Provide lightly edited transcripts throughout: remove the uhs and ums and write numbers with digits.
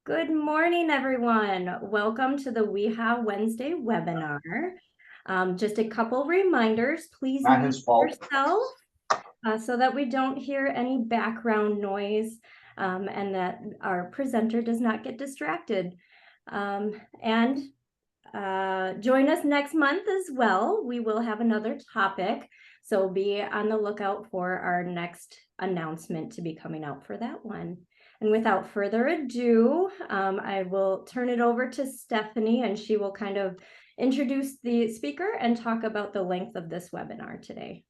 Good morning, everyone. Welcome to the WEHA Wednesday webinar. Just a couple reminders, please Not mute his fault. yourself so that we don't hear any background noise and that our presenter does not get distracted. And join us next month as well. We will have another topic, so be on the lookout for our next announcement to be coming out for that one. And without further ado, I will turn it over to Stephanie, and she will kind of introduce the speaker and talk about the length of this webinar today.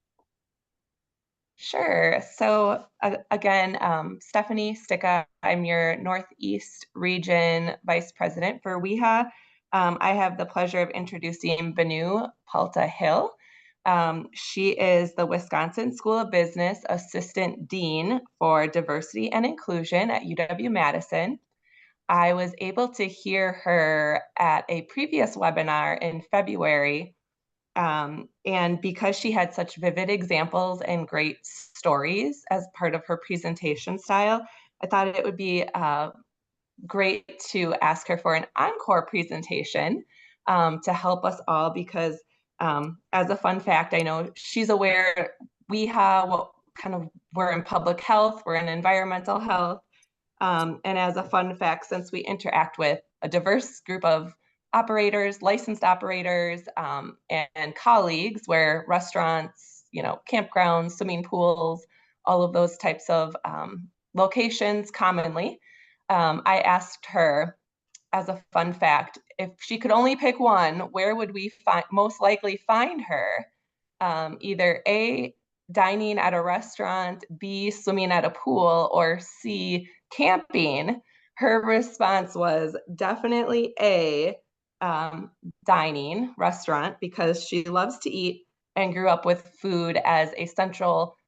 Sure. So again, Stephanie Sticka, I'm your Northeast Region Vice President for WEHA. I have the pleasure of introducing Binnu Palta Hill. She is the Wisconsin School of Business Assistant Dean for Diversity and Inclusion at UW-Madison. I was able to hear her at a previous webinar in February. And because she had such vivid examples and great stories as part of her presentation style, I thought it would be great to ask her for an encore presentation to help us all, because as a fun fact, I know she's aware we're in public health, we're in environmental health. And as a fun fact, since we interact with a diverse group of operators, licensed operators, and colleagues, where restaurants, campgrounds, swimming pools, all of those types of locations commonly, I asked her, as a fun fact, if she could only pick one, where would we most likely find her? Either A, dining at a restaurant, B, swimming at a pool, or C, camping. Her response was definitely A, dining, restaurant, because she loves to eat and grew up with food as a central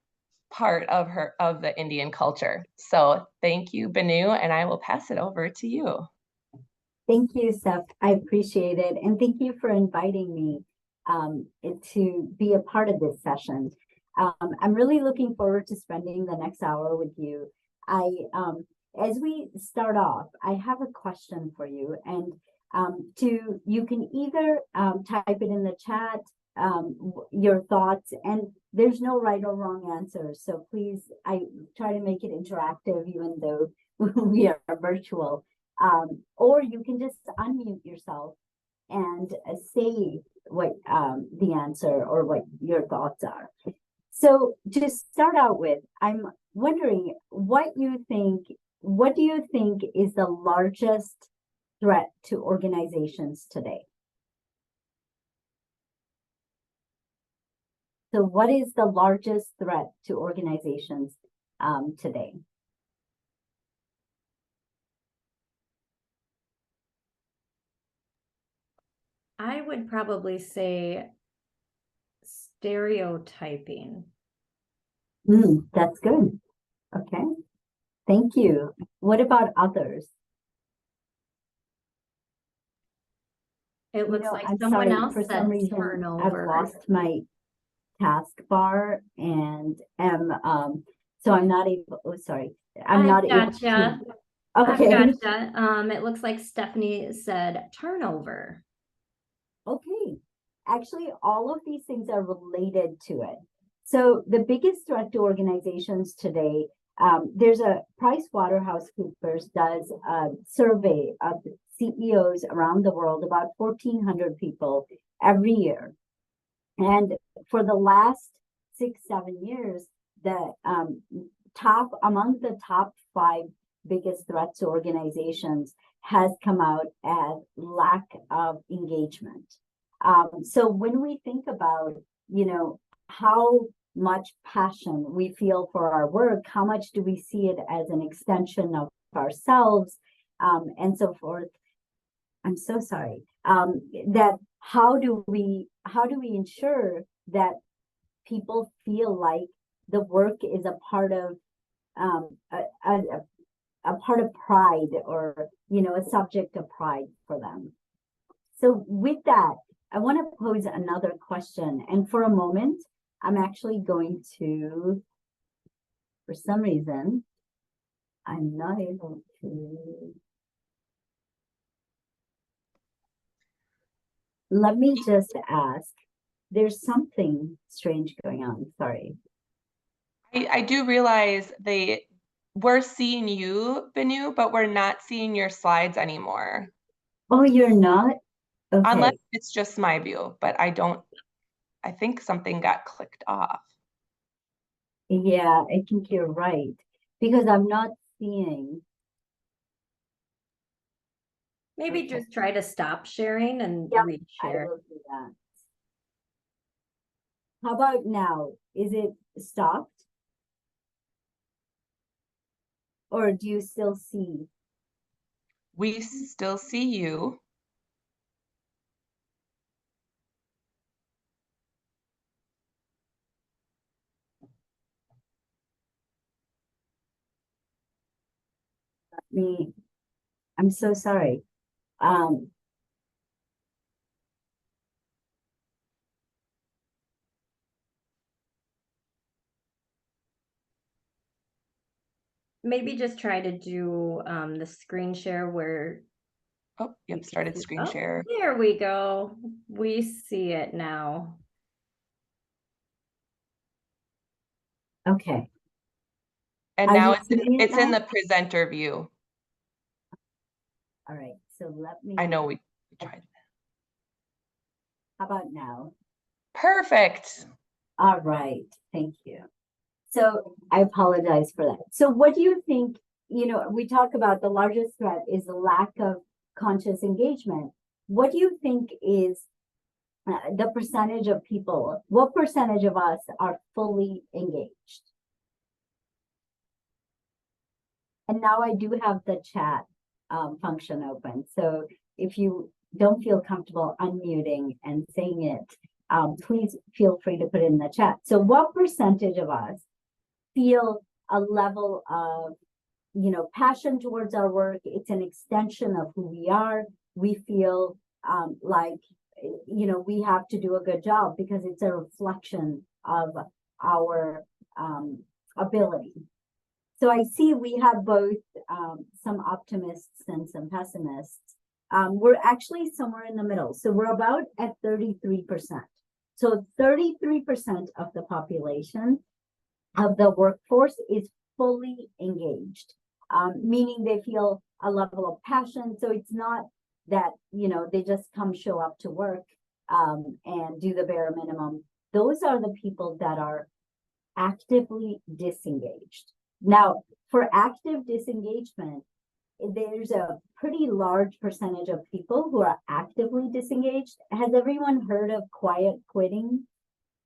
part of the Indian culture. So thank you, Binnu, and I will pass it over to you. Thank you, Steph. I appreciate it. And thank you for inviting me to be a part of this session. I'm really looking forward to spending the next hour with you. As we start off, I have a question for you, and you can either type it in the chat, your thoughts, and there's no right or wrong answer. So please, I try to make it interactive, even though we are virtual. Or you can just unmute yourself and say what the answer or what your thoughts are. So to start out with, I'm wondering what do you think is the largest threat to organizations today? So what is the largest threat to organizations today? I would probably say stereotyping. That's good. Okay. Thank you. What about others? It looks like I'm someone sorry, else for some reason turnover. I've lost my taskbar and so I'm not able. Oh, sorry. I'm not able to. Okay. I gotcha. It looks like Stephanie said turnover. Okay. Actually, all of these things are related to it. So the biggest threat to organizations today, there's a PricewaterhouseCoopers does a survey of CEOs around the world, about 1,400 people every year. And for the last 6-7 years, the among the top 5 biggest threats to organizations has come out as lack of engagement. So when we think about, how much passion we feel for our work, how much do we see it as an extension of ourselves, and so forth. I'm so sorry. That how do we ensure that people feel like the work is a part of a part of pride, or a subject of pride for them? So with that, I want to pose another question, and for a moment I'm actually going to, for some reason I'm not able to let me just ask, there's something strange going on, sorry. I do realize we're seeing you, Binnu, but we're not seeing your slides anymore. Oh, you're not? Okay. Unless it's just my view, but I think something got clicked off. Yeah, I think you're right, because I'm not seeing. Maybe Okay. just try to stop sharing and Yep, I reshare. will do that. How about now? Is it stopped? Or do you still see? We still see you. I'm so sorry. Maybe just try to do the screen share where Oh, you yep, can started see- screen oh, share. There we go. We see it now. Okay. And Are now you seeing it it's in now? the presenter view. All right, so let me. I know we tried. How about now? Perfect. All right, thank you. So I apologize for that. So what do you think, we talk about the largest threat is the lack of conscious engagement. What do you think is the percentage of people, what percentage of us are fully engaged? And now I do have the chat function open. So if you don't feel comfortable unmuting and saying it, please feel free to put it in the chat. So what percentage of us feel a level of, passion towards our work? It's an extension of who we are. We feel like, we have to do a good job because it's a reflection of our ability. So I see we have both some optimists and some pessimists. We're actually somewhere in the middle. So we're about at 33%. So 33% of the population of the workforce is fully engaged, meaning they feel a level of passion. So it's not that, they just come show up to work and do the bare minimum. Those are the people that are actively disengaged. Now, for active disengagement, there's a pretty large percentage of people who are actively disengaged. Has everyone heard of quiet quitting?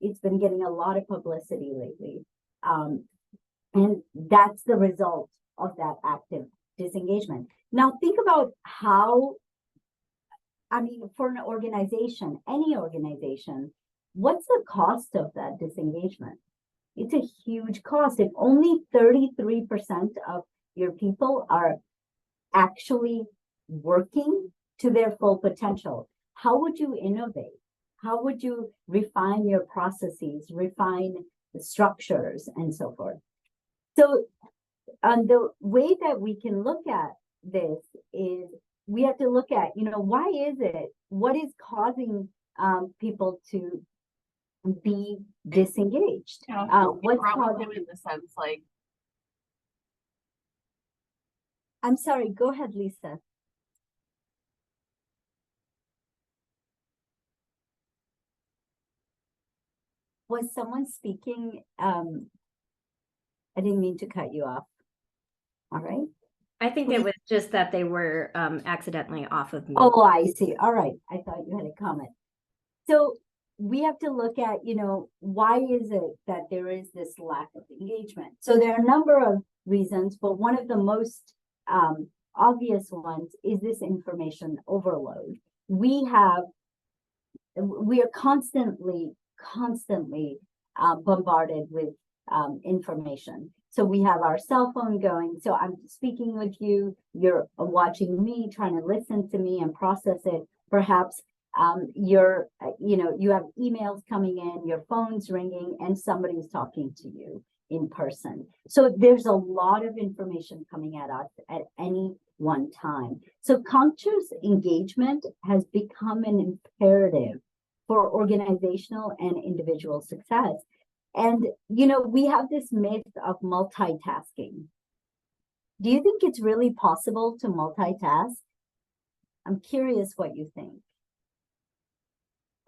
It's been getting a lot of publicity lately. And that's the result of that active disengagement. Now, think about how, for an organization, any organization, what's the cost of that disengagement? It's a huge cost. If only 33% of your people are actually working to their full potential, how would you innovate? How would you refine your processes, refine the structures, and so forth? So the way that we can look at this is we have to look at, why is it? What is causing people to be disengaged? What's causing in the sense like I'm sorry, go ahead, Lisa. Was someone speaking? I didn't mean to cut you off. All right. I think it was just that they were accidentally off of mute. Oh, I see. All right. I thought you had a comment. So we have to look at, why is it that there is this lack of engagement? So there are a number of reasons, but one of the most obvious ones is this information overload. We are constantly bombarded with information. So we have our cell phone going. So I'm speaking with you, you're watching me, trying to listen to me and process it. Perhaps you have emails coming in, your phone's ringing, and somebody's talking to you. in person. So there's a lot of information coming at us at any one time. So conscious engagement has become an imperative for organizational and individual success. And, you know, we have this myth of multitasking. Do you think it's really possible to multitask? I'm curious what you think.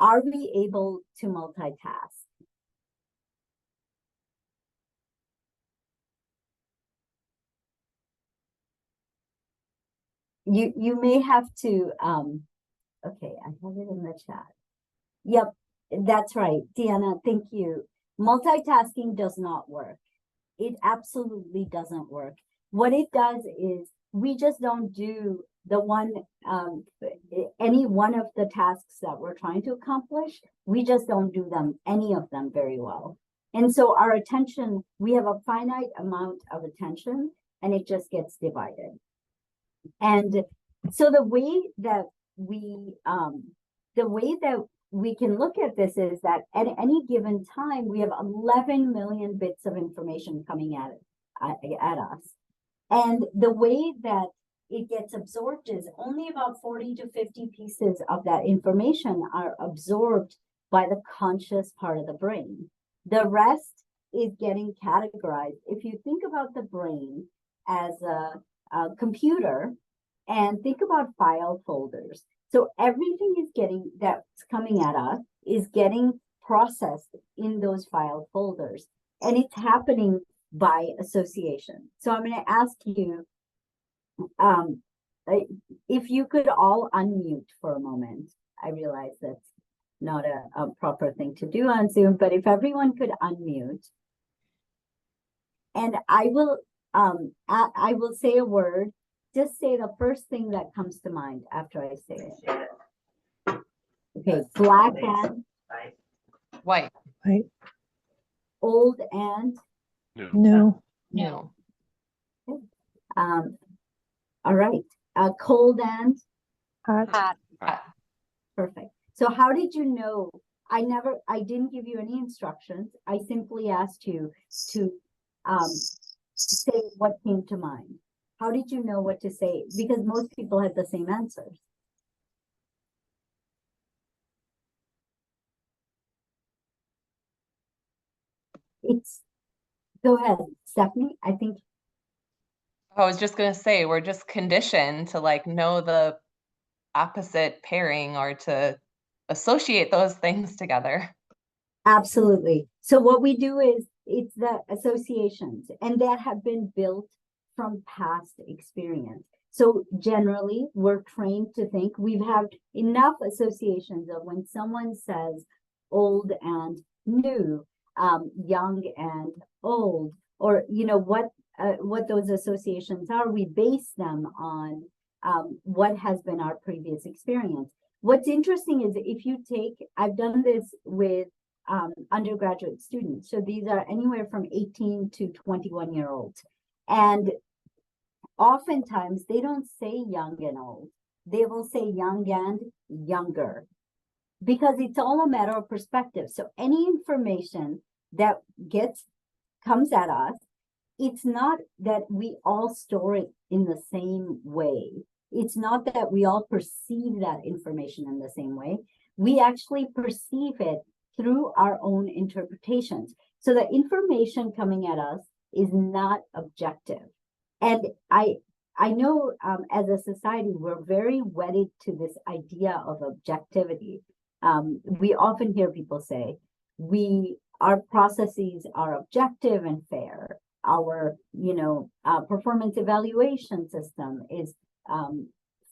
Are we able to multitask? You may have to, okay, I have it in the chat. Yep, that's right. Deanna, thank you. Multitasking does not work. It absolutely doesn't work. What it does is we just don't do the one, any one of the tasks that we're trying to accomplish. We just don't do them, any of them very well. And so our attention, we have a finite amount of attention and it just gets divided. And so the way that we can look at this is that at any given time, we have 11 million bits of information coming at us. And the way that it gets absorbed is only about 40 to 50 pieces of that information are absorbed by the conscious part of the brain. The rest is getting categorized. If you think about the brain as a computer and think about file folders. So everything that's coming at us is getting processed in those file folders, and it's happening by association. So I'm going to ask you if you could all unmute for a moment. I realize that's not a proper thing to do on Zoom, but if everyone could unmute, and I will say a word. Just say the first thing that comes to mind after I say it. Okay, black and White. old and No. No. all right. Cold and Hot. perfect. So how did you know? I didn't give you any instructions. I simply asked you to say what came to mind. How did you know what to say? Because most people had the same answers. Go ahead, Stephanie. I think. I was just going to say, we're just conditioned to like know the opposite pairing or to associate those things together. Absolutely. So what we do is it's the associations, and that have been built from past experience. So generally, we're trained to think we've had enough associations of when someone says old and new, young and old, or you know what those associations are. We base them on what has been our previous experience. What's interesting is if you take, I've done this with undergraduate students. So these are anywhere from 18 to 21-year-olds. And oftentimes they don't say young and old. They will say young and younger because it's all a matter of perspective. So any information that comes at us, it's not that we all store it in the same way. It's not that we all perceive that information in the same way. We actually perceive it through our own interpretations. So the information coming at us is not objective. And I know as a society, we're very wedded to this idea of objectivity. We often hear people say, our processes are objective and fair. Our, performance evaluation system is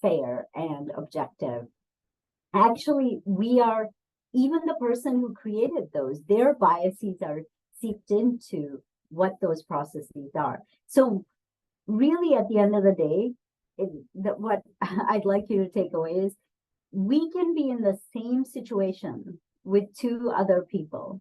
fair and objective. Actually, even the person who created those, their biases are seeped into what those processes are. So really, at the end of the day, what I'd like you to take away is we can be in the same situation with two other people.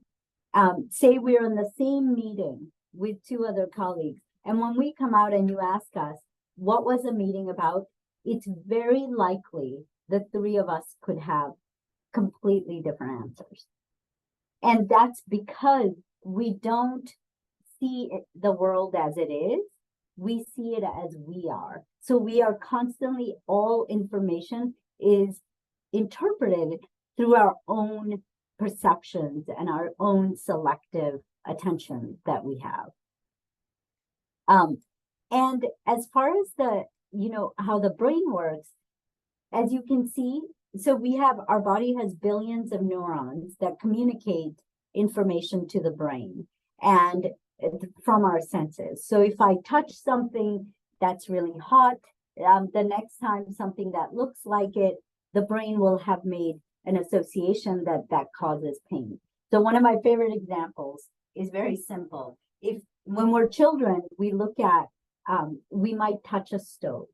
Say we're in the same meeting with two other colleagues. And when we come out and you ask us, what was the meeting about? It's very likely the three of us could have completely different answers. And that's because we don't see the world as it is. We see it as we are. So we are constantly, all information is interpreted through our own perceptions and our own selective attention that we have. And as far as the, how the brain works, as you can see, so we have, our body has billions of neurons that communicate information to the brain and from our senses. So if I touch something that's really hot, the next time something that looks like it, the brain will have made an association that causes pain. So one of my favorite examples is very simple. When we're children, we look at, we might touch a stove,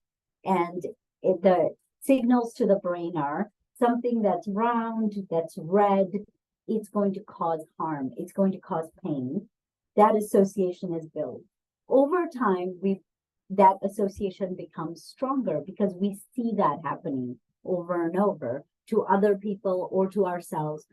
and the signals to the brain are something that's round, that's red, it's going to cause harm, it's going to cause pain. That association is built. Over time, that association becomes stronger because we see that happening over and over to other people or to ourselves.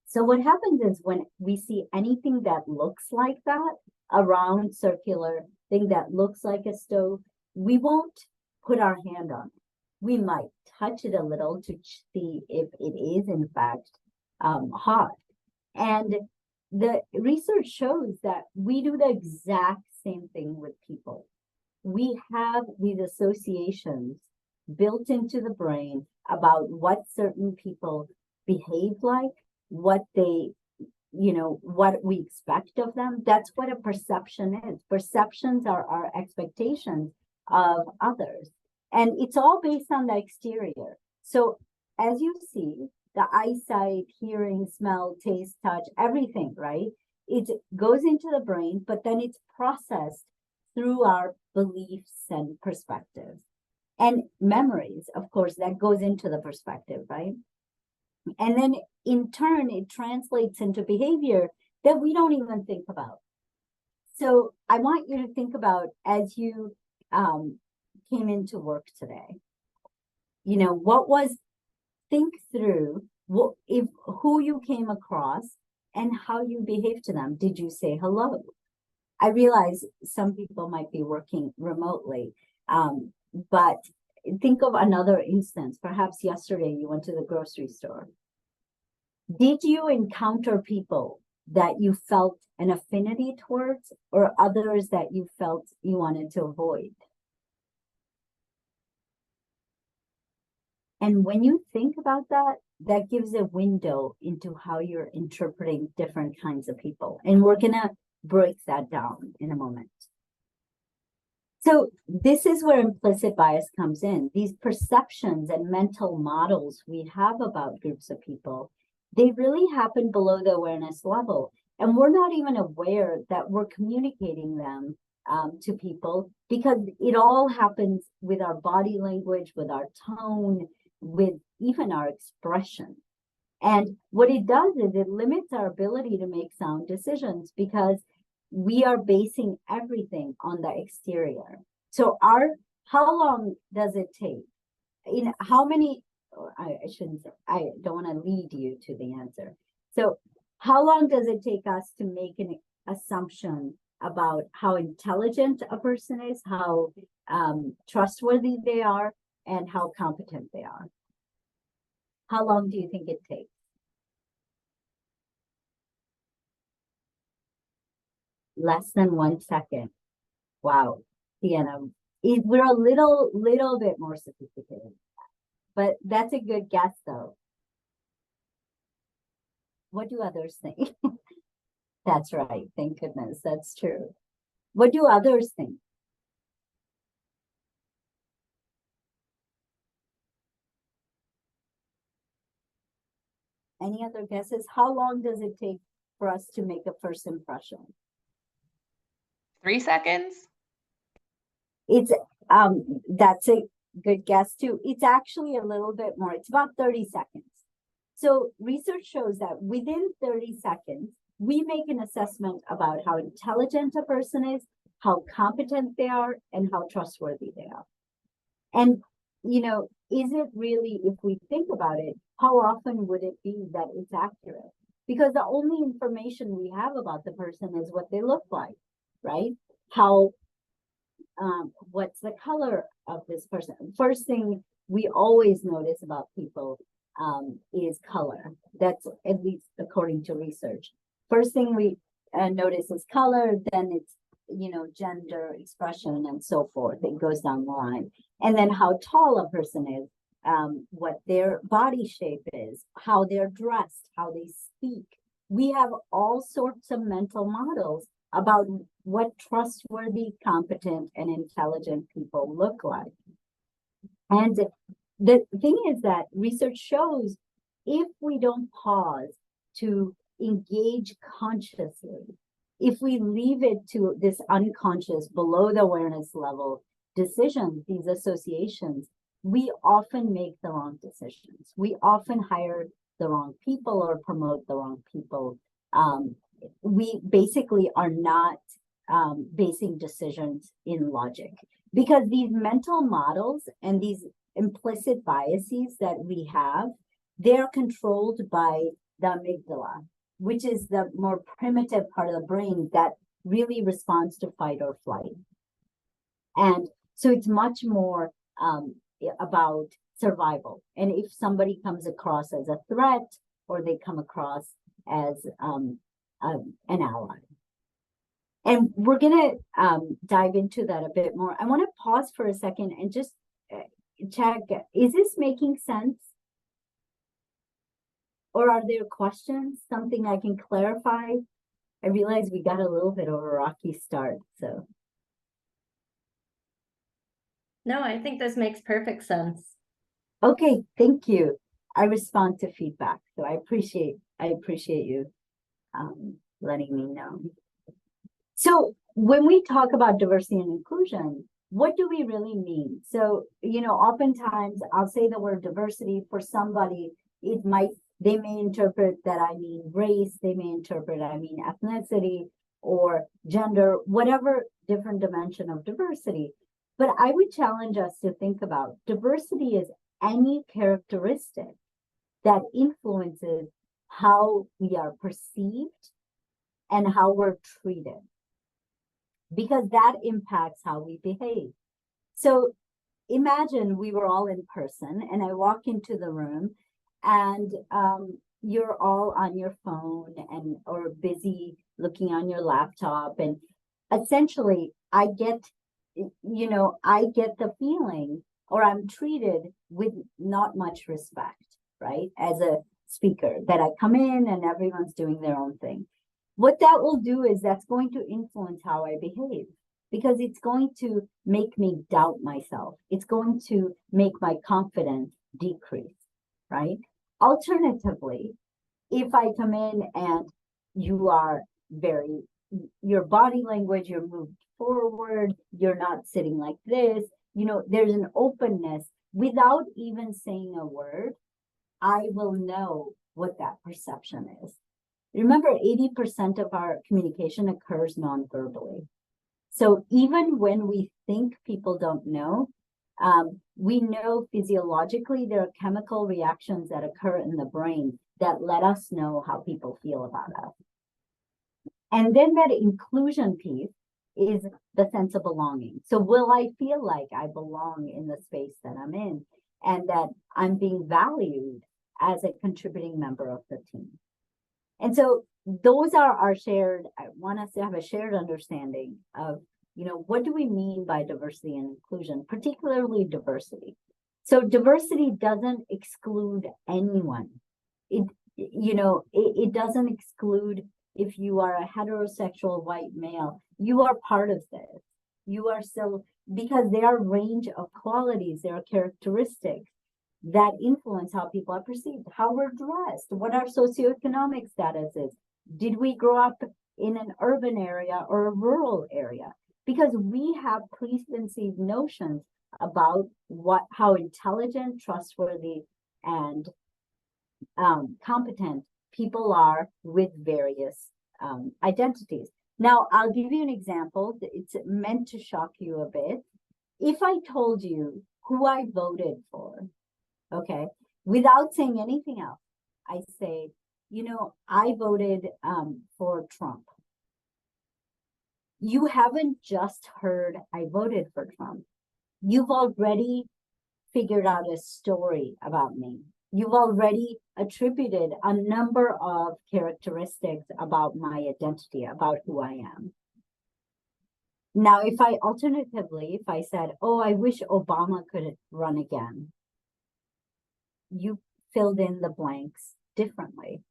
So what happens is when we see anything that looks like that, a round circular thing that looks like a stove, we won't put our hand on it. We might touch it a little to see if it is in fact hot. And the research shows that we do the exact same thing with people. We have these associations built into the brain about what certain people behave like, what they, what we expect of them. That's what a perception is. Perceptions are our expectations of others. And it's all based on the exterior. So as you see, the eyesight, hearing, smell, taste, touch, everything, right? It goes into the brain, but then it's processed through our beliefs and perspectives. And memories, of course, that goes into the perspective, right? And then in turn, it translates into behavior that we don't even think about. So I want you to think about, as you came into work today, think through who you came across and how you behaved to them. Did you say hello? I realize some people might be working remotely, but think of another instance. Perhaps yesterday you went to the grocery store. Did you encounter people that you felt an affinity towards, or others that you felt you wanted to avoid? And when you think about that, that gives a window into how you're interpreting different kinds of people. And we're going to break that down in a moment. So this is where implicit bias comes in. These perceptions and mental models we have about groups of people, they really happen below the awareness level. And we're not even aware that we're communicating them to people, because it all happens with our body language, with our tone, with even our expression. And what it does is it limits our ability to make sound decisions, because we are basing everything on the exterior. So how long does it take? How many, I shouldn't say, I don't want to lead you to the answer. So how long does it take us to make an assumption about how intelligent a person is, how trustworthy they are, and how competent they are? How long do you think it takes? Less than 1 second. Wow, Sienna, we're a little bit more sophisticated, but that's a good guess though. What do others think? That's right, thank goodness, that's true. What do others think? Any other guesses? How long does it take for us to make a first impression? 3 seconds? It's that's a good guess too. It's actually a little bit more. It's about 30 seconds. So research shows that within 30 seconds, we make an assessment about how intelligent a person is, how competent they are, and how trustworthy they are. And, is it really, if we think about it, how often would it be that it's accurate? because the only information we have about the person is what they look like, right? How, what's the color of this person? First thing we always notice about people is color. That's at least according to research. First thing we notice is color, then it's, you know, gender, expression, and so forth. It goes down the line. And then how tall a person is, what their body shape is, how they're dressed, how they speak. We have all sorts of mental models about what trustworthy, competent, and intelligent people look like. And the thing is that research shows if we don't pause to engage consciously, if we leave it to this unconscious, below the awareness level decisions, these associations, we often make the wrong decisions. We often hire the wrong people or promote the wrong people. We basically are not basing decisions in logic, because these mental models and these implicit biases that we have, they're controlled by the amygdala, which is the more primitive part of the brain that really responds to fight or flight. And so it's much more about survival. And if somebody comes across as a threat, or they come across as an ally. And we're going to dive into that a bit more. I want to pause for a second and just check, is this making sense? Or are there questions, something I can clarify? I realize we got a little bit of a rocky start, so. No, I think this makes perfect sense. Okay, thank you. I respond to feedback, so I appreciate you letting me know. So when we talk about diversity and inclusion, what do we really mean? So, you know, oftentimes I'll say the word diversity for somebody, they may interpret that I mean race, they may interpret I mean ethnicity or gender, whatever different dimension of diversity. But I would challenge us to think about diversity as any characteristic that influences how we are perceived and how we're treated, because that impacts how we behave. So imagine we were all in person and I walk into the room and you're all on your phone and or busy looking on your laptop, and essentially I get the feeling, or I'm treated with not much respect, right? As a speaker, that I come in and everyone's doing their own thing. What that will do is that's going to influence how I behave, because it's going to make me doubt myself. It's going to make my confidence decrease, right? Alternatively, if I come in and you are your body language, you're moved forward, you're not sitting like this, you know, there's an openness without even saying a word, I will know what that perception is. Remember, 80% of our communication occurs non-verbally. So even when we think people don't know, we know physiologically there are chemical reactions that occur in the brain that let us know how people feel about us. And then that inclusion piece is the sense of belonging. So will I feel like I belong in the space that I'm in and that I'm being valued as a contributing member of the team? And so those are our shared, I want us to have a shared understanding of, you know, what do we mean by diversity and inclusion, particularly diversity? So diversity doesn't exclude anyone. It doesn't exclude if you are a heterosexual white male, you are part of this. You are still, because there are a range of qualities, there are characteristics that influence how people are perceived, how we're dressed, what our socioeconomic status is. Did we grow up in an urban area or a rural area? Because we have preconceived notions about how intelligent, trustworthy, and competent people are with various identities. Now, I'll give you an example. It's meant to shock you a bit. If I told you who I voted for, okay, without saying anything else, I say I voted for Trump. You haven't just heard I voted for Trump. You've already figured out a story about me. You've already attributed a number of characteristics about my identity, about who I am. Now, if I said, oh, I wish Obama could run again, you filled in the blanks differently.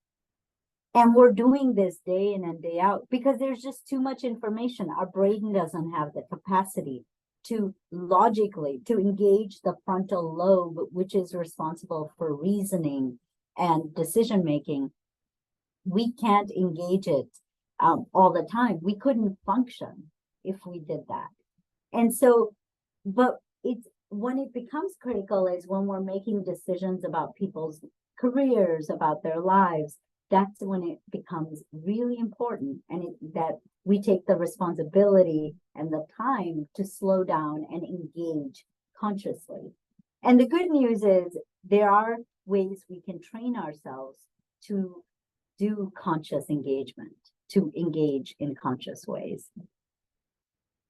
And we're doing this day in and day out because there's just too much information. Our brain doesn't have the capacity to logically to engage the frontal lobe, which is responsible for reasoning and decision making. We can't engage it all the time. We couldn't function if we did that. And so, but it's when it becomes critical is when we're making decisions about people's careers, about their lives. That's when it becomes really important, and that we take the responsibility and the time to slow down and engage consciously. And the good news is there are ways we can train ourselves to do conscious engagement, to engage in conscious ways.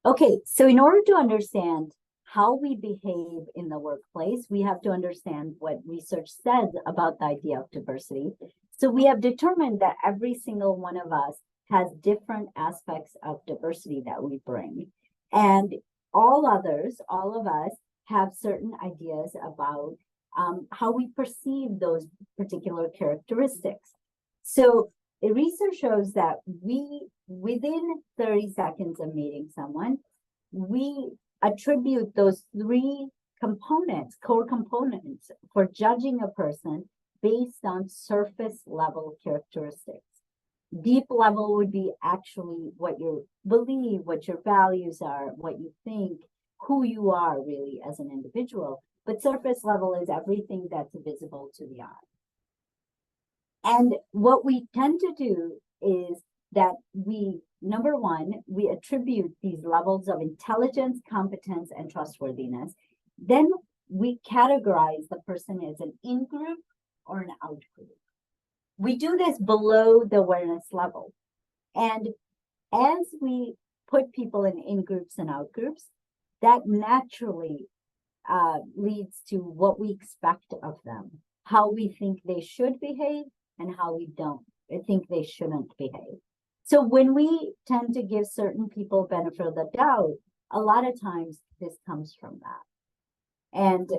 Okay, so in order to understand how we behave in the workplace, we have to understand what research says about the idea of diversity. So we have determined that every single one of us has different aspects of diversity that we bring. And all of us have certain ideas about how we perceive those particular characteristics. So the research shows that within 30 seconds of meeting someone, we attribute those three components, core components for judging a person based on surface level characteristics. Deep level would be actually what you believe, what your values are, what you think, who you are really as an individual. But surface level is everything that's visible to the eye. And what we tend to do is that number one, we attribute these levels of intelligence, competence, and trustworthiness. Then we categorize the person as an in-group or an out-group. We do this below the awareness level. And as we put people in in-groups and out-groups, that naturally leads to what we expect of them, how we think they should behave, and how we don't think they shouldn't behave. So when we tend to give certain people benefit of the doubt, a lot of times this comes from that. And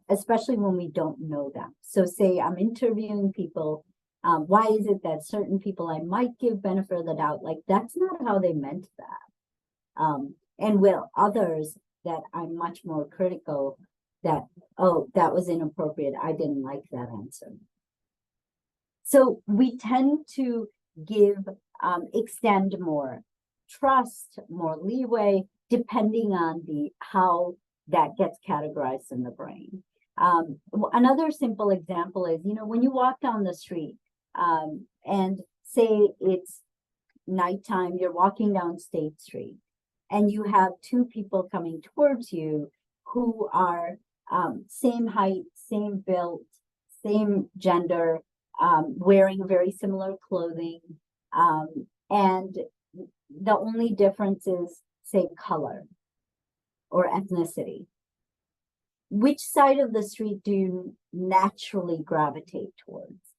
especially when we don't know them. So say I'm interviewing people, why is it that certain people I might give benefit of the doubt, like that's not how they meant that. And with others that I'm much more critical that, oh, that was inappropriate, I didn't like that answer. So we tend to extend more trust, more leeway, depending on how that gets categorized in the brain. Another simple example is, when you walk down the street and say it's nighttime, you're walking down State Street and you have two people coming towards you who are same height, same build, same gender, wearing very similar clothing. And the only difference is, say, color or ethnicity. Which side of the street do you naturally gravitate towards?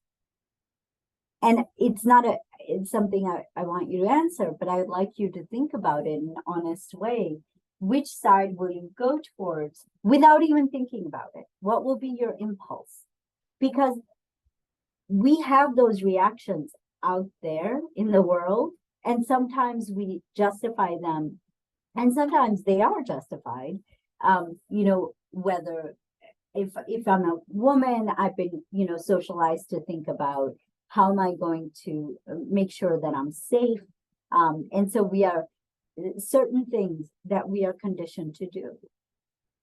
And it's something I want you to answer, but I'd like you to think about it in an honest way. Which side will you go towards without even thinking about it? What will be your impulse? Because we have those reactions out there in the world, and sometimes we justify them, and sometimes they are justified. Whether if I'm a woman, I've been, socialized to think about how am I going to make sure that I'm safe. And so we are certain things that we are conditioned to do.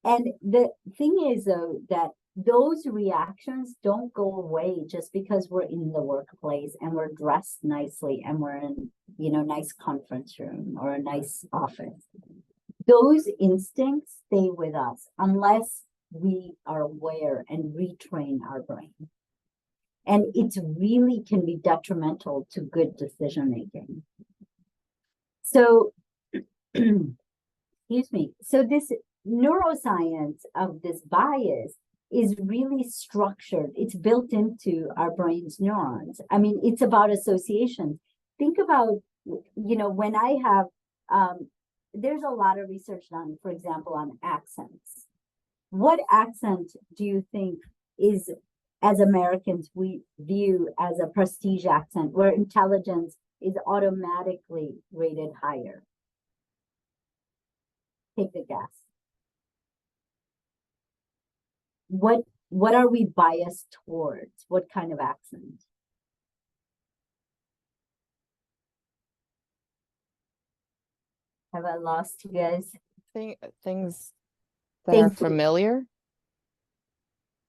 And the thing is, though, that those reactions don't go away just because we're in the workplace and we're dressed nicely and we're in, nice conference room or a nice office. Those instincts stay with us unless we are aware and retrain our brain. And it really can be detrimental to good decision making. So, excuse me. So this neuroscience of this bias is really structured. It's built into our brain's neurons. I mean, it's about associations. Think about, you know, when I have, there's a lot of research done, for example, on accents. What accent do you think is, as Americans, we view as a prestige accent where intelligence is automatically rated higher? Take a guess. What are we biased towards? What kind of accent? Have I lost you guys? Things that are familiar.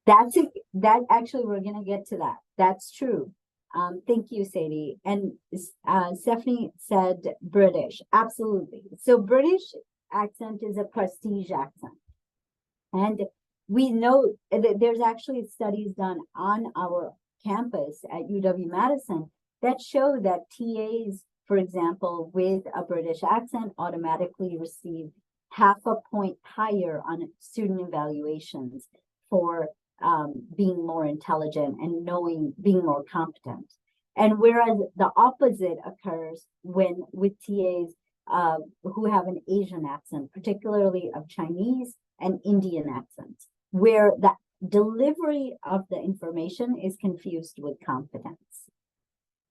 That actually, we're gonna get to that. That's true. Thank you, Sadie. And Stephanie said British. Absolutely. So British accent is a prestige accent. And we know that there's actually studies done on our campus at UW-Madison that show that TAs, for example, with a British accent automatically receive half a point higher on student evaluations for being more intelligent and being more competent. And whereas the opposite occurs when with TAs who have an Asian accent, particularly of Chinese and Indian accents, where the delivery of the information is confused with competence.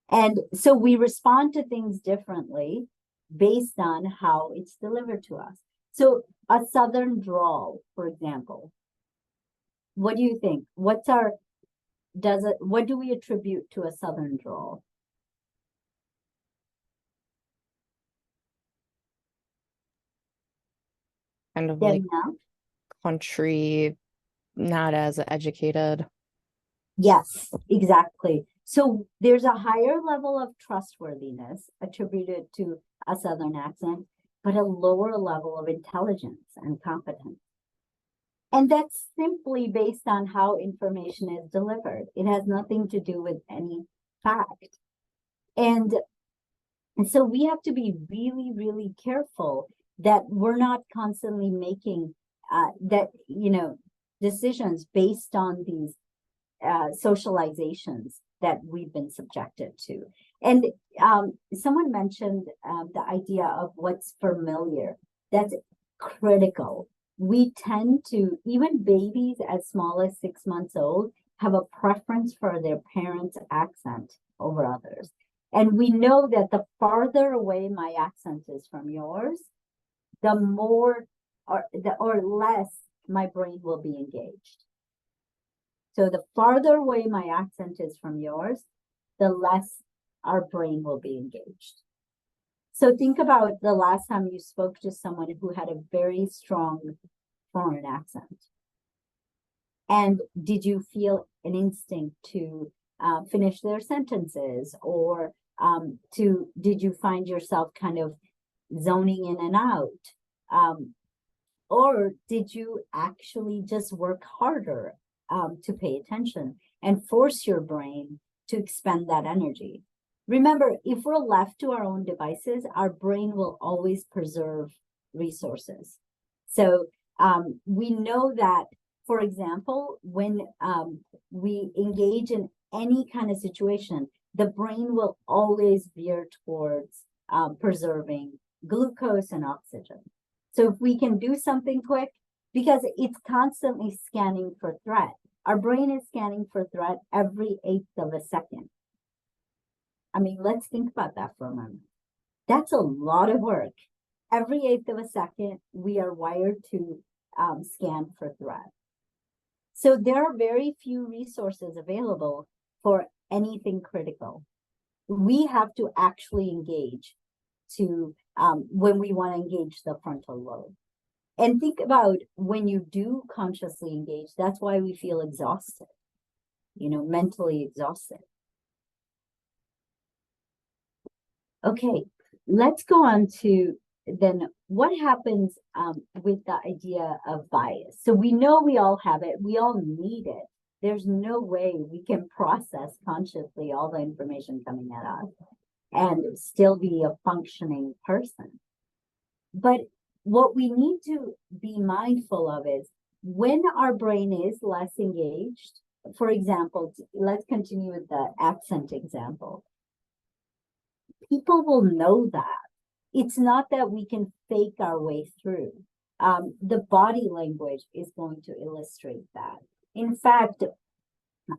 And so we respond to things differently based on how it's delivered to us. So a Southern drawl, for example, what do you think? What do we attribute to a Southern drawl? Kind of like Danielle? country, not as educated. Yes, exactly. So there's a higher level of trustworthiness attributed to a Southern accent, but a lower level of intelligence and competence. And that's simply based on how information is delivered. It has nothing to do with any fact. And so we have to be really, really careful that we're not constantly making decisions based on these socializations that we've been subjected to. And someone mentioned the idea of what's familiar. That's critical. We tend to, even babies as small as 6 months old, have a preference for their parents' accent over others. And we know that the farther away my accent is from yours, the more or less my brain will be engaged. So the farther away my accent is from yours, the less our brain will be engaged. So think about the last time you spoke to someone who had a very strong foreign accent. And did you feel an instinct to finish their sentences, or did you find yourself kind of zoning in and out? Or did you actually just work harder to pay attention and force your brain to expend that energy? Remember, if we're left to our own devices, our brain will always preserve resources. So we know that, for example, when we engage in any kind of situation, the brain will always veer towards preserving glucose and oxygen. So if we can do something quick, because it's constantly scanning for threat. Our brain is scanning for threat every 1/8 of a second. I mean, let's think about that for a moment. That's a lot of work. Every 1/8 of a second, we are wired to scan for threat. So there are very few resources available for anything critical. We have to actually engage to when we want to engage the frontal lobe. And think about when you do consciously engage, that's why we feel exhausted, mentally exhausted. Okay, let's go on to then what happens with the idea of bias. So we know we all have it, we all need it, There's no way we can process consciously all the information coming at us and still be a functioning person. But what we need to be mindful of is when our brain is less engaged, for example, let's continue with the accent example. People will know that. It's not that we can fake our way through. The body language is going to illustrate that. In fact,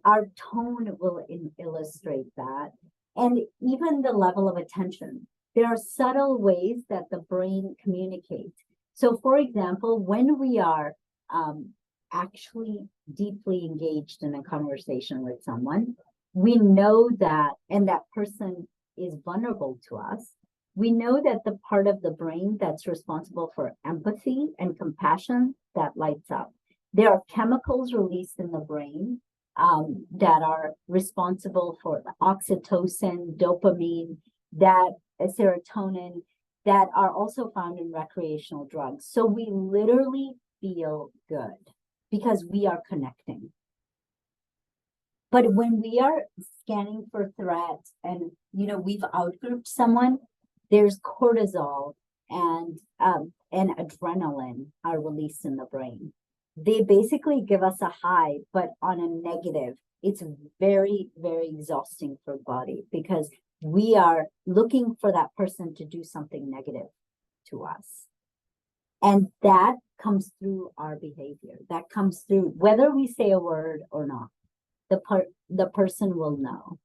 our tone will illustrate that. And even the level of attention. There are subtle ways that the brain communicates. So for example, when we are actually deeply engaged in a conversation with someone, we know that, and that person is vulnerable to us, we know that the part of the brain that's responsible for empathy and compassion, that lights up. There are chemicals released in the brain that are responsible for the oxytocin, dopamine, that serotonin, that are also found in recreational drugs. So we literally feel good because we are connecting. But when we are scanning for threats and, you know, we've outgrouped someone, there's cortisol and adrenaline are released in the brain. They basically give us a high, but on a negative. It's very, very exhausting for the body because we are looking for that person to do something negative to us. And that comes through our behavior. That comes through whether we say a word or not. The person will know.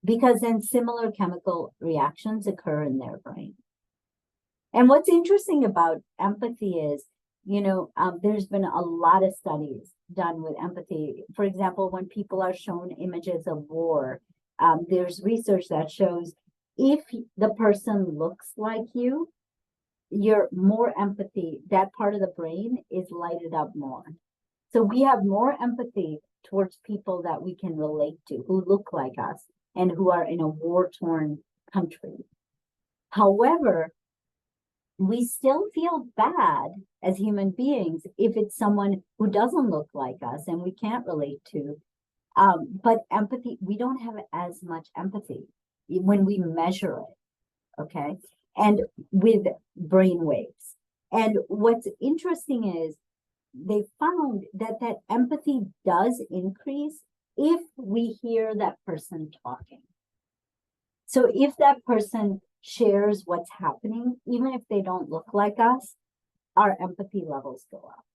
Because then similar chemical reactions occur in their brain. And what's interesting about empathy is, you know, there's been a lot of studies done with empathy. For example, when people are shown images of war, there's research that shows if the person looks like you, you're more empathy, that part of the brain is lighted up more. So we have more empathy towards people that we can relate to, who look like us and who are in a war-torn country. However, we still feel bad as human beings if it's someone who doesn't look like us and we can't relate to. But empathy, we don't have as much empathy when we measure it, okay? And with brain waves. And what's interesting is they found that that empathy does increase if we hear that person talking. So if that person shares what's happening, even if they don't look like us, our empathy levels go up.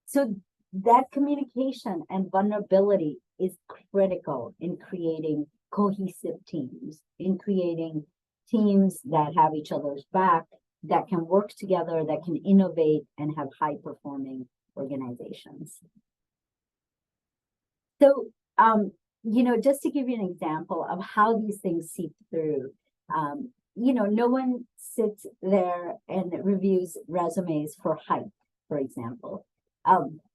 So that communication and vulnerability is critical in creating cohesive teams, in creating teams that have each other's back, that can work together, that can innovate and have high-performing organizations. So, you know, just to give you an example of how these things seep through, you know, no one sits there and reviews resumes for height, for example.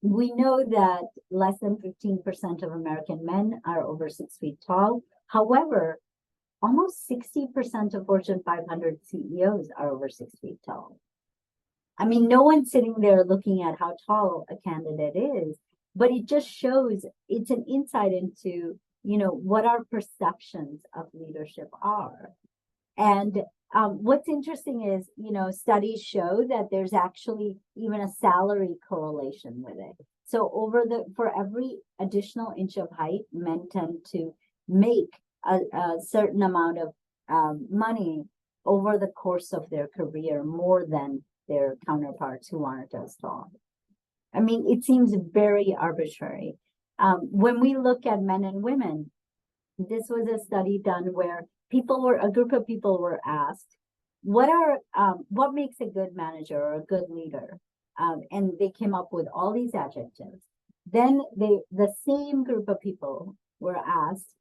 We know that less than 15% of American men are over 6 feet tall. However, almost 60% of Fortune 500 CEOs are over 6 feet tall. I mean, no one's sitting there looking at how tall a candidate is, but it just shows, it's an insight into, you know, what our perceptions of leadership are. And what's interesting is, you know, studies show that there's actually even a salary correlation with it. So for every additional inch of height, men tend to make a certain amount of money over the course of their career, more than their counterparts who aren't as tall. I mean, it seems very arbitrary. When we look at men and women, this was a study done where a group of people were asked, what makes a good manager or a good leader? And they came up with all these adjectives. Then the same group of people were asked,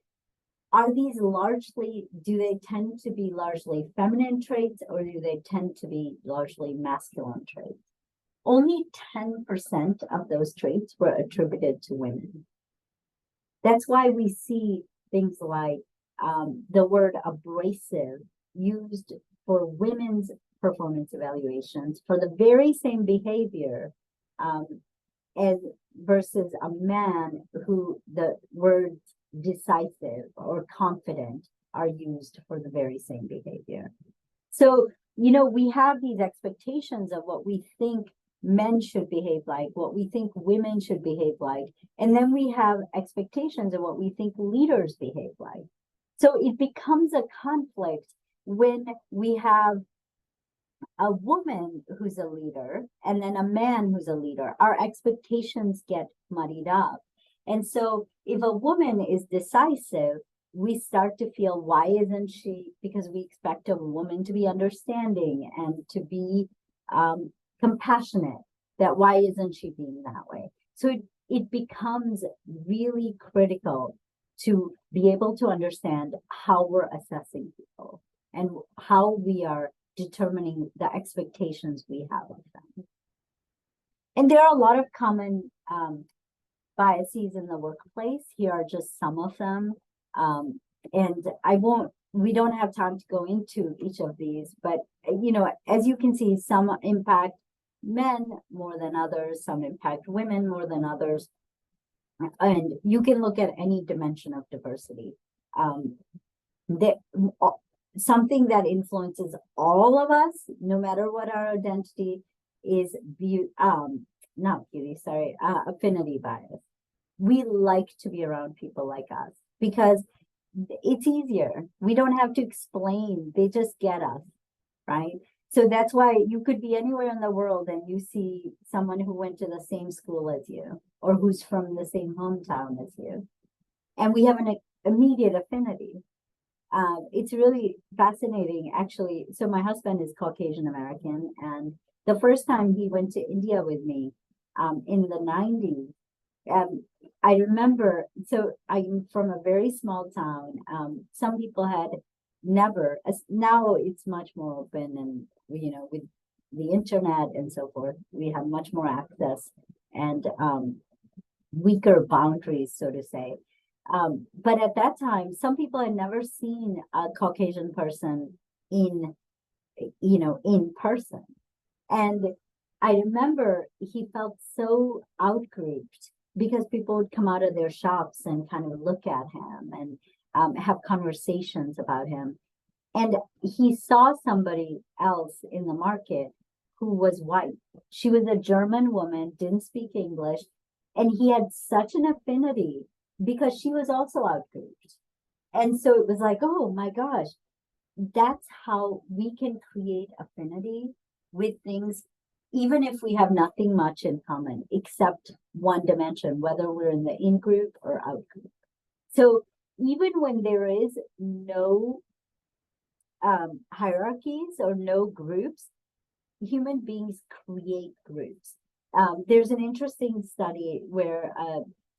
do they tend to be largely feminine traits or do they tend to be largely masculine traits? Only 10% of those traits were attributed to women. That's why we see things like the word abrasive used for women's performance evaluations for the very same behavior as versus a man who the words decisive or confident are used for the very same behavior. So, we have these expectations of what we think men should behave like, what we think women should behave like, and then we have expectations of what we think leaders behave like. So it becomes a conflict when we have a woman who's a leader and then a man who's a leader. Our expectations get muddied up. And so if a woman is decisive, we start to feel, why isn't she? Because we expect a woman to be understanding and to be compassionate, that why isn't she being that way? So it becomes really critical to be able to understand how we're assessing people and how we are determining the expectations we have of them. And there are a lot of common biases in the workplace. Here are just some of them. And we don't have time to go into each of these, but as you can see, some impact men more than others, some impact women more than others. And you can look at any dimension of diversity. Something that influences all of us, no matter what our identity, is affinity bias. We like to be around people like us because it's easier. We don't have to explain. They just get us, right? So that's why you could be anywhere in the world and you see someone who went to the same school as you or who's from the same hometown as you. And we have an immediate affinity. It's really fascinating, actually. So my husband is Caucasian American, and the first time he went to India with me in the 90s, I remember, so I'm from a very small town. Some people had never, now it's much more open, and with the internet and so forth, we have much more access and weaker boundaries, so to say. But at that time, some people had never seen a Caucasian person in person. And I remember he felt so outgrouped because people would come out of their shops and kind of look at him and have conversations about him. And he saw somebody else in the market who was white. She was a German woman, didn't speak English, and he had such an affinity because she was also outgrouped. And so it was like, oh my gosh, that's how we can create affinity with things, even if we have nothing much in common, except one dimension, whether we're in the in-group or out-group. So even when there is no hierarchies or no groups, human beings create groups. There's an interesting study where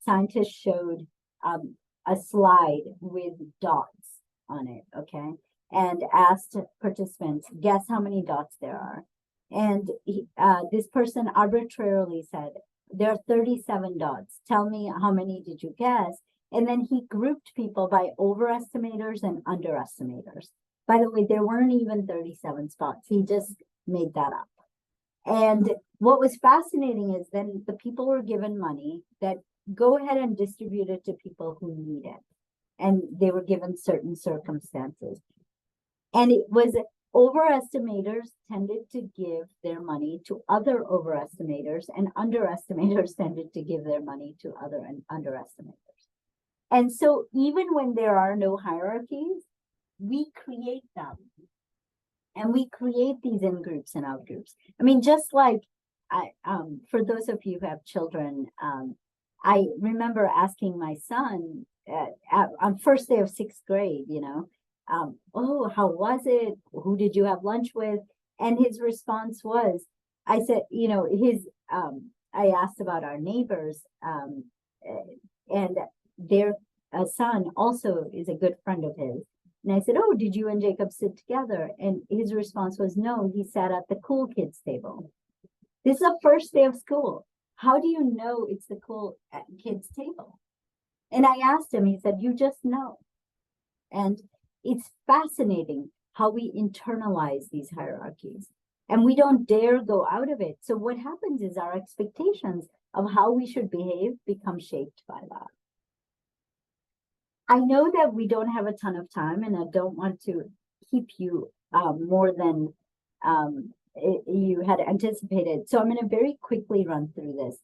scientists showed a slide with dots on it, okay, and asked participants, guess how many dots there are. And this person arbitrarily said, there are 37 dots. Tell me how many did you guess? And then he grouped people by overestimators and underestimators. By the way, there weren't even 37 spots. He just made that up. And what was fascinating is then the people were given money that go ahead and distribute it to people who need it. And they were given certain circumstances. And it was overestimators tended to give their money to other overestimators, and underestimators tended to give their money to other underestimators. And so even when there are no hierarchies, we create them. And we create these in groups and out groups. I mean, just like for those of you who have children, I remember asking my son on first day of 6th grade, oh, how was it? Who did you have lunch with? And his response was, I said, I asked about our neighbors, and their son also is a good friend of his. And I said, oh, did you and Jacob sit together? And his response was, no, he sat at the cool kids table. This is the first day of school. How do you know it's the cool kids table? And I asked him, he said, you just know. And it's fascinating how we internalize these hierarchies. and we don't dare go out of it. So what happens is our expectations of how we should behave become shaped by that. I know that we don't have a ton of time, and I don't want to keep you more than you had anticipated. So I'm going to very quickly run through this.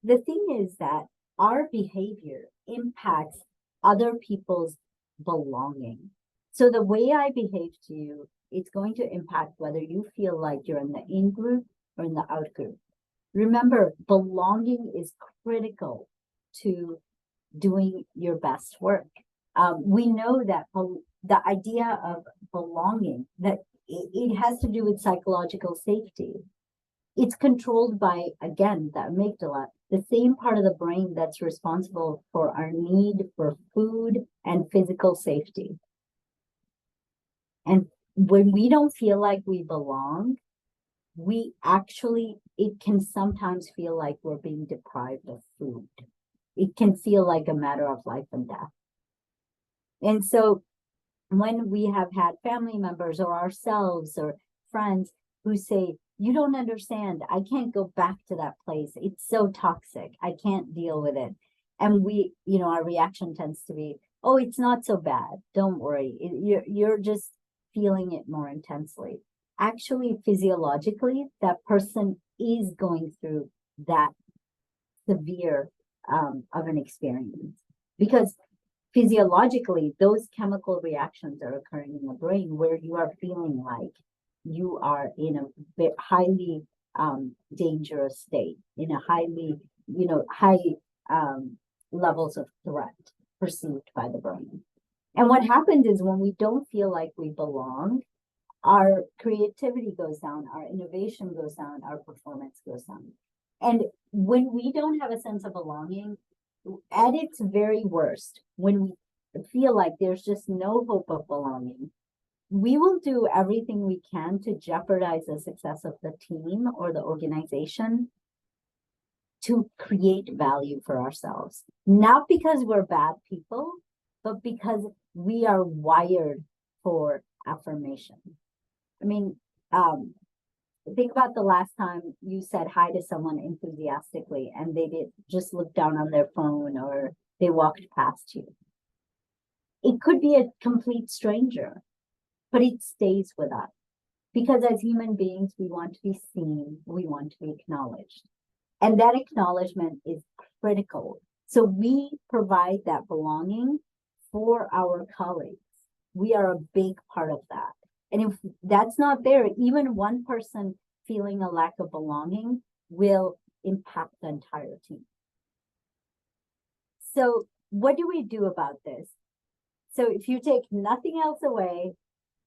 The thing is that our behavior impacts other people's belonging. So the way I behave to you, it's going to impact whether you feel like you're in the in group or in the out group. Remember, belonging is critical to doing your best work. We know that the idea of belonging, that it has to do with psychological safety. It's controlled by, again, the amygdala, the same part of the brain that's responsible for our need for food and physical safety. And when we don't feel like we belong, it can sometimes feel like we're being deprived of food. It can feel like a matter of life and death. And so when we have had family members or ourselves or friends who say, you don't understand, I can't go back to that place. It's so toxic. I can't deal with it. And our reaction tends to be, oh, it's not so bad. Don't worry. You're just feeling it more intensely. Actually, physiologically, that person is going through that severe of an experience, because physiologically, those chemical reactions are occurring in the brain where you are feeling like you are in a highly dangerous state, in a highly, high levels of threat perceived by the brain. And what happens is when we don't feel like we belong, our creativity goes down, our innovation goes down, our performance goes down. And when we don't have a sense of belonging, at its very worst, when we feel like there's just no hope of belonging, we will do everything we can to jeopardize the success of the team or the organization to create value for ourselves. Not because we're bad people, but because we are wired for affirmation. I mean, think about the last time you said hi to someone enthusiastically and they did just look down on their phone or they walked past you. It could be a complete stranger, but it stays with us because as human beings, we want to be seen, we want to be acknowledged. And that acknowledgement is critical. So we provide that belonging for our colleagues. We are a big part of that. And if that's not there, even one person feeling a lack of belonging will impact the entire team. So what do we do about this? So if you take nothing else away,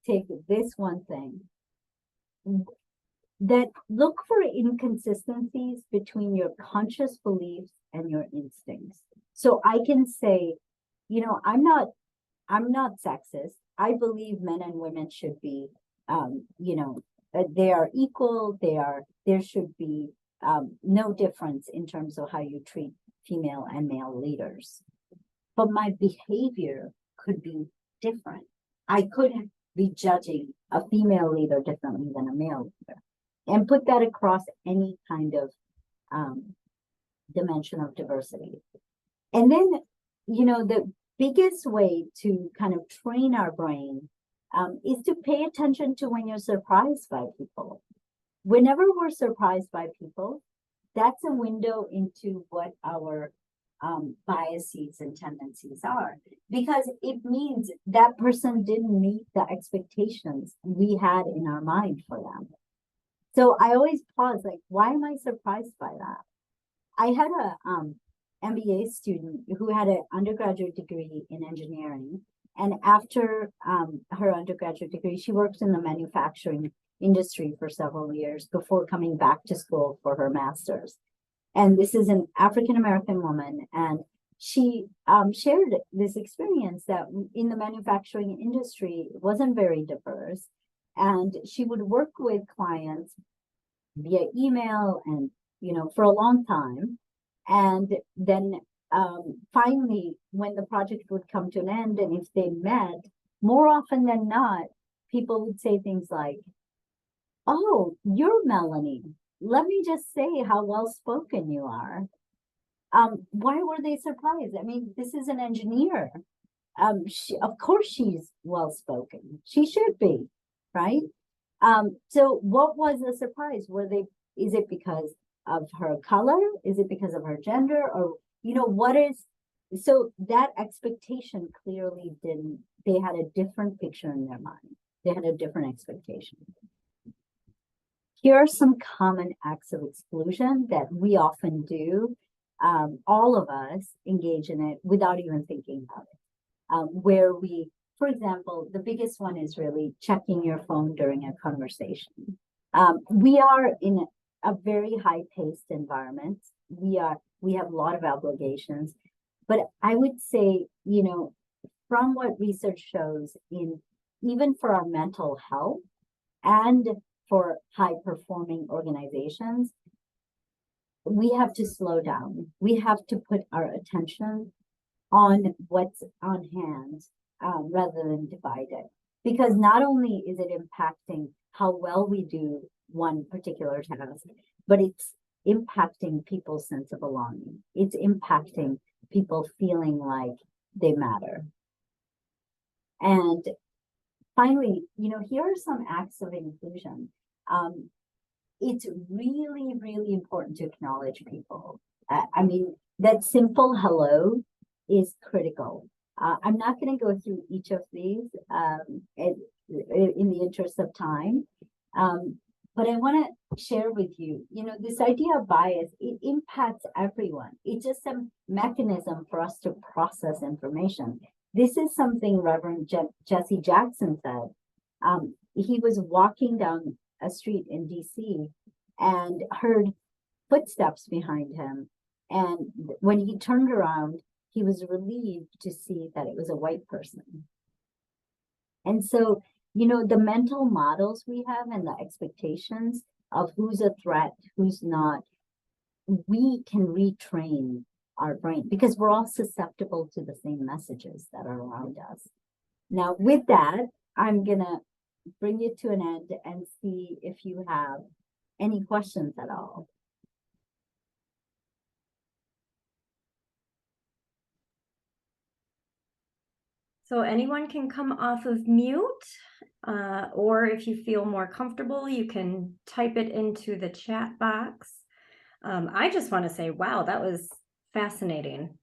take this one thing. That look for inconsistencies between your conscious beliefs and your instincts. So I can say, I'm not sexist. I believe men and women should be, they are equal. There should be no difference in terms of how you treat female and male leaders. But my behavior could be different. I could be judging a female leader differently than a male leader, and put that across any kind of dimension of diversity. And then, the biggest way to kind of train our brain is to pay attention to when you're surprised by people. Whenever we're surprised by people, that's a window into what our biases and tendencies are, because it means that person didn't meet the expectations we had in our mind for them. So I always pause, like, why am I surprised by that? I had a MBA student who had an undergraduate degree in engineering. And after her undergraduate degree, she worked in the manufacturing industry for several years before coming back to school for her master's. And this is an African-American woman. And she shared this experience that in the manufacturing industry, it wasn't very diverse. And she would work with clients via email and, for a long time. And then finally, when the project would come to an end, and if they met, more often than not, people would say things like, oh, you're Melanie. Let me just say how well spoken you are. Why were they surprised? I mean, this is an engineer. Of course she's well spoken. She should be, right? So what was the surprise? Is it because of her color? Is it because of her gender? Or, so that expectation clearly they had a different picture in their mind. They had a different expectation. Here are some common acts of exclusion that we often do. All of us engage in it without even thinking about it. Where we, for example, the biggest one is really checking your phone during a conversation. We are in a very high-paced environment. We have a lot of obligations, but I would say, from what research shows, even for our mental health and for high-performing organizations, we have to slow down. We have to put our attention on what's on hand rather than divide it. Because not only is it impacting how well we do one particular task, but it's impacting people's sense of belonging. It's impacting people feeling like they matter. And finally, here are some acts of inclusion. It's really, really important to acknowledge people. I mean, that simple hello is critical. I'm not going to go through each of these in the interest of time, but I want to share with you, this idea of bias, it impacts everyone. It's just a mechanism for us to process information. This is something Reverend Jesse Jackson said. He was walking down a street in DC and heard footsteps behind him. And when he turned around, he was relieved to see that it was a white person. And so, the mental models we have and the expectations of who's a threat, who's not, we can retrain our brain because we're all susceptible to the same messages that are around us. Now, with that, I'm going to bring it to an end and see if you have any questions at all. So anyone can come off of mute, or if you feel more comfortable, you can type it into the chat box. I just want to say, wow, that was fascinating.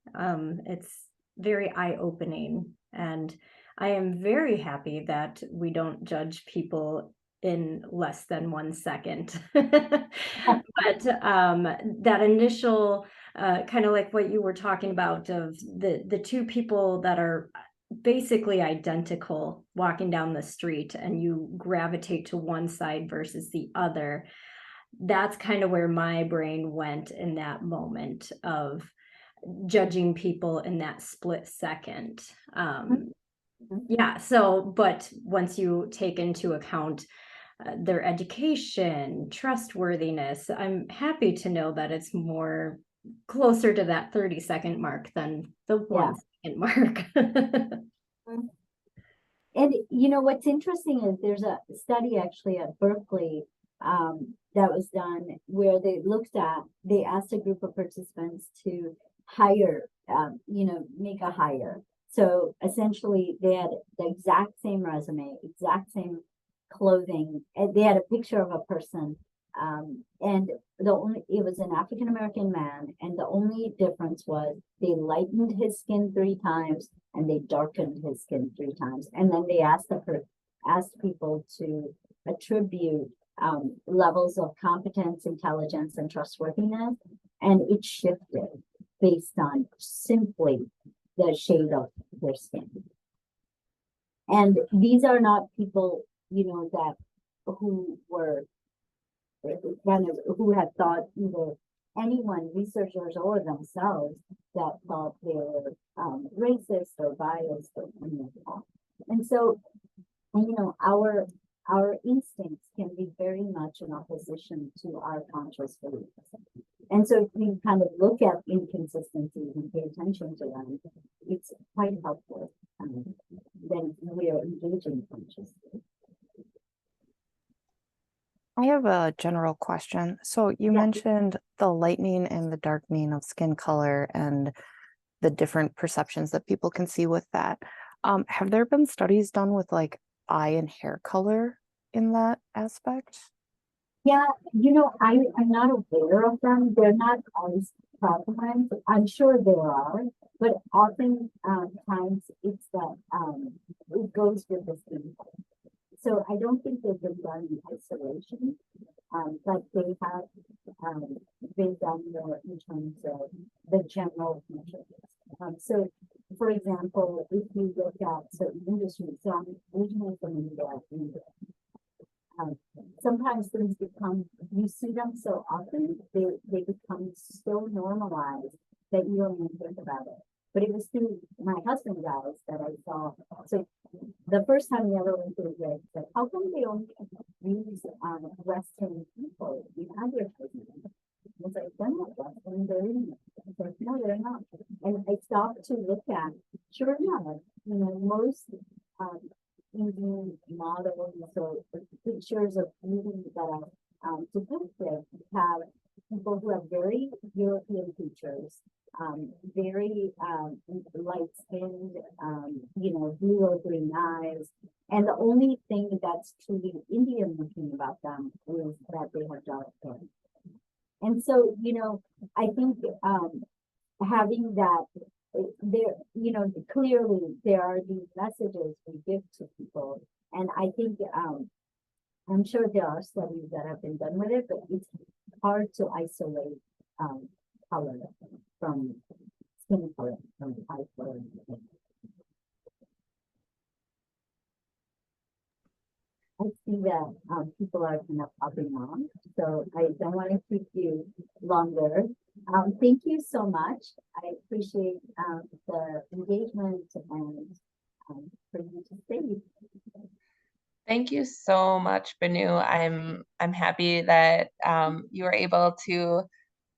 It's very eye-opening, and I am very happy that we don't judge people in less than 1 second. But that initial kind of like what you were talking about of the two people that are basically identical walking down the street and you gravitate to one side versus the other. That's kind of where my brain went in that moment of judging people in that split second. Yeah, so, but once you take into account their education, trustworthiness, I'm happy to know that it's more closer to that 30-second mark than the 1 second mark. And what's interesting is there's a study actually at Berkeley that was done where they asked a group of participants to hire, make a hire. So essentially they had the exact same resume, exact same clothing, and they had a picture of a person. And it was an African-American man, and the only difference was they lightened his skin 3 times and they darkened his skin 3 times. And then they asked people to attribute levels of competence, intelligence, and trustworthiness, and it shifted based on simply the shade of their skin. And these are not people, who had thought either anyone, researchers or themselves, that thought they were racist or biased or any of that. And so, our instincts can be very much in opposition to our conscious beliefs. And so if we kind of look at inconsistencies and pay attention to them, it's quite helpful then we are engaging consciously. I have a general question. So you Yeah. mentioned the lightening and the darkening of skin color and the different perceptions that people can see with that. Have there been studies done with like eye and hair color in that aspect? Yeah, I'm not aware of them. They're not always prevalent. I'm sure there are, but often times it's that it goes with the skin color. So I don't think they've been done in isolation, but they have been done more in terms of the general features. So, for example, if you look at certain industries, so I'm originally from India, sometimes things become, you see them so often, they become so normalized that you don't even think about it. But it was through my husband's eyes that I saw. So the first time we ever went to Israel, I said, how come they only use Western people in advertising? I was like, they're not Western, they're Indian. I was like, no, they're not. And I stopped to look at, sure enough, most Indian models or pictures of beauty that are depicted have people who have very European features, very light-skinned, blue or green eyes. And the only thing that's truly Indian looking about them is that they have dark hair. And so, I think having that there, clearly there are these messages we give to people. And I think I'm sure there are studies that have been done with it, but it's hard to isolate color from skin color, from eye color. I see that people are kind of popping on, so I don't want to keep you longer. Thank you so much. I appreciate the engagement and for you to stay. Thank you so much, Binnu. I'm happy that you were able to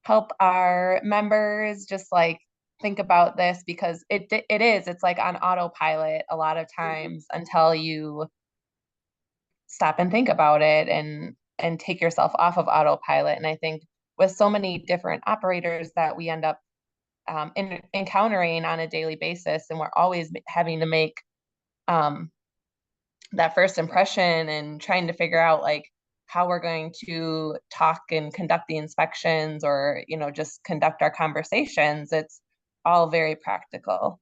help our members just like think about this, because it's like on autopilot a lot of times until you stop and think about it and take yourself off of autopilot. And I think with so many different operators that we end up encountering on a daily basis, and we're always having to make that first impression and trying to figure out like how we're going to talk and conduct the inspections, or just conduct our conversations. It's all very practical.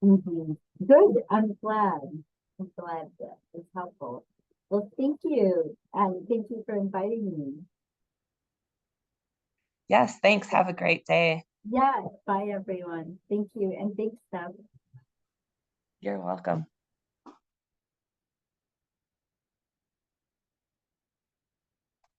Good. I'm glad that it's helpful. Well, thank you, and thank you for inviting me. Yes, thanks. Have a great day. Yeah, bye everyone. Thank you, and thanks, Steph. You're welcome.